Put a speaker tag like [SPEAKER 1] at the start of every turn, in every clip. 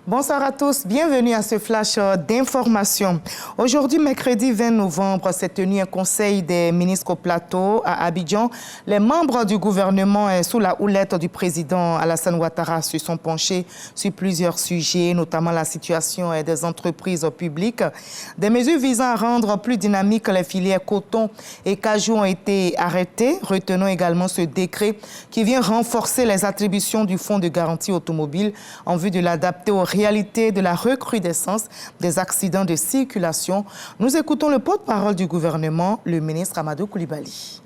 [SPEAKER 1] Bonsoir à tous, bienvenue à ce flash d'information. Aujourd'hui, mercredi 20 novembre, s'est tenu un conseil des ministres au plateau à Abidjan. Les membres du gouvernement, sous la houlette du président Alassane Ouattara, se sont penchés sur plusieurs sujets, notamment la situation des entreprises publiques. Des mesures visant à rendre plus dynamiques les filières coton et cajou ont été arrêtées. Retenons également ce décret qui vient renforcer les attributions du fonds de garantie automobile en vue de l'adapter aux réalité de la recrudescence des accidents de circulation. Nous écoutons le porte-parole du gouvernement, le ministre Amadou Coulibaly.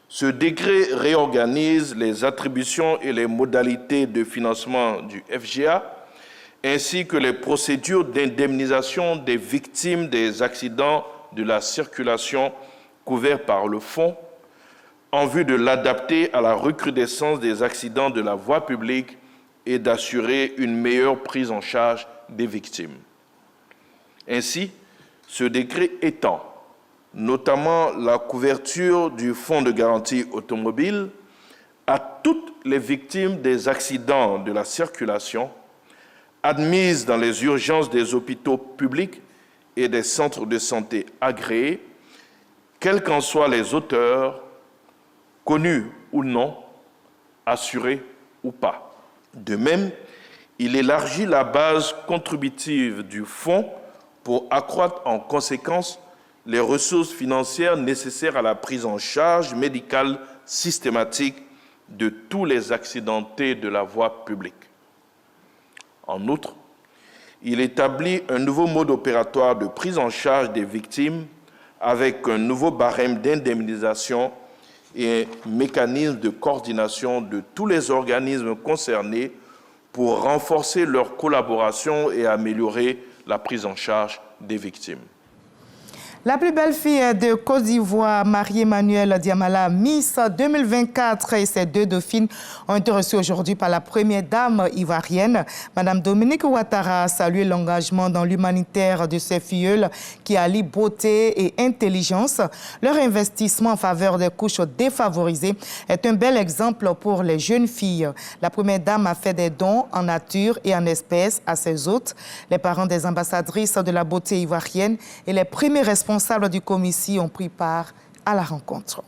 [SPEAKER 2] Ce décret réorganise les attributions et les modalités de financement du FGA, ainsi que les procédures d'indemnisation des victimes des accidents de la circulation couverts par le fonds, en vue de l'adapter à la recrudescence des accidents de la voie publique et d'assurer une meilleure prise en charge des victimes. Ainsi, ce décret étend notamment la couverture du fonds de garantie automobile à toutes les victimes des accidents de la circulation admises dans les urgences des hôpitaux publics et des centres de santé agréés, quels qu'en soient les auteurs, connus ou non, assurés ou pas. De même, il élargit la base contributive du fonds pour accroître en conséquence les ressources financières nécessaires à la prise en charge médicale systématique de tous les accidentés de la voie publique. En outre, il établit un nouveau mode opératoire de prise en charge des victimes avec un nouveau barème d'indemnisation et un mécanisme de coordination de tous les organismes concernés pour renforcer leur collaboration et améliorer la prise en charge des victimes.
[SPEAKER 1] La plus belle fille de Côte d'Ivoire, Marie-Emmanuelle Diamala, Miss 2024, et ses deux dauphines ont été reçues aujourd'hui par la première dame ivoirienne. Madame Dominique Ouattara a salué l'engagement dans l'humanitaire de ses filleuls qui allient beauté et intelligence. Leur investissement en faveur des couches défavorisées est un bel exemple pour les jeunes filles. La première dame a fait des dons en nature et en espèces à ses hôtes. Les parents des ambassadrices de la beauté ivoirienne et les premiers responsables du comité ont pris part à la rencontre.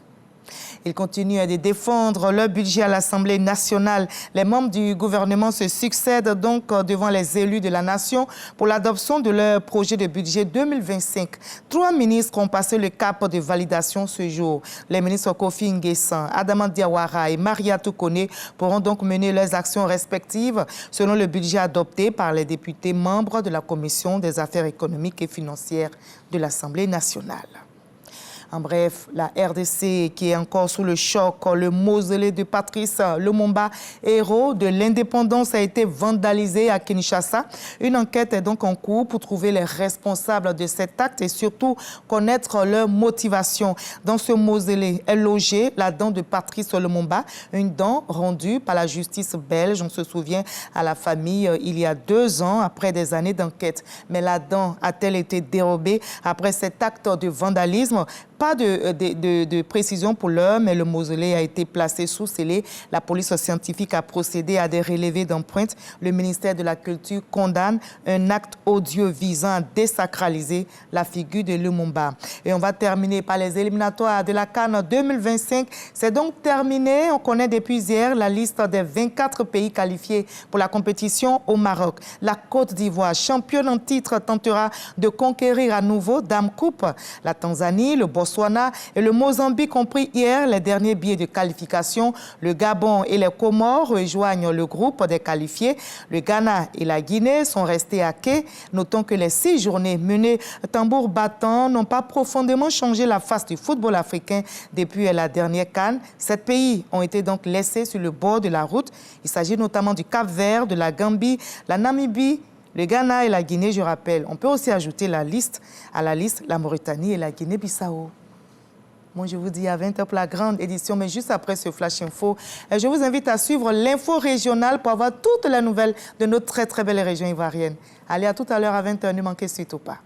[SPEAKER 1] Ils continuent de défendre leur budget à l'Assemblée nationale. Les membres du gouvernement se succèdent donc devant les élus de la nation pour l'adoption de leur projet de budget 2025. 3 ministres ont passé le cap de validation ce jour. Les ministres Kofi Nguessan, Adama Diawara et Maria Toukone pourront donc mener leurs actions respectives selon le budget adopté par les députés membres de la Commission des affaires économiques et financières de l'Assemblée nationale. En bref, la RDC qui est encore sous le choc, le mausolée de Patrice Lumumba, héros de l'indépendance, a été vandalisé à Kinshasa. Une enquête est donc en cours pour trouver les responsables de cet acte et surtout connaître leur motivation. Dans ce mausolée est logée la dent de Patrice Lumumba, une dent rendue par la justice belge. On se souvient à la famille il y a 2 ans après des années d'enquête. Mais la dent a-t-elle été dérobée après cet acte de vandalisme? Pas de précision pour l'heure, mais le mausolée a été placé sous scellé. La police scientifique a procédé à des relevés d'empreintes. Le ministère de la Culture condamne un acte odieux visant à désacraliser la figure de Lumumba. Et on va terminer par les éliminatoires de la CAN 2025. C'est donc terminé. On connaît depuis hier la liste des 24 pays qualifiés pour la compétition au Maroc. La Côte d'Ivoire, championne en titre, tentera de conquérir à nouveau Dame Coupe. La Tanzanie, le Botswana et le Mozambique ont pris hier les derniers billets de qualification. Le Gabon et les Comores rejoignent le groupe des qualifiés. Le Ghana et la Guinée sont restés à quai. Notons que les 6 journées menées tambour battant n'ont pas profondément changé la face du football africain depuis la dernière CAN. 7 pays ont été donc laissés sur le bord de la route. Il s'agit notamment du Cap-Vert, de la Gambie, la Namibie, le Ghana et la Guinée, je rappelle. On peut aussi ajouter à la liste la Mauritanie et la Guinée-Bissau. Moi, je vous dis à 20h pour la grande édition, mais juste après ce Flash Info, je vous invite à suivre l'info régionale pour avoir toutes les nouvelles de notre très belle région ivoirienne. Allez, à tout à l'heure à 20h, ne manquez surtout pas.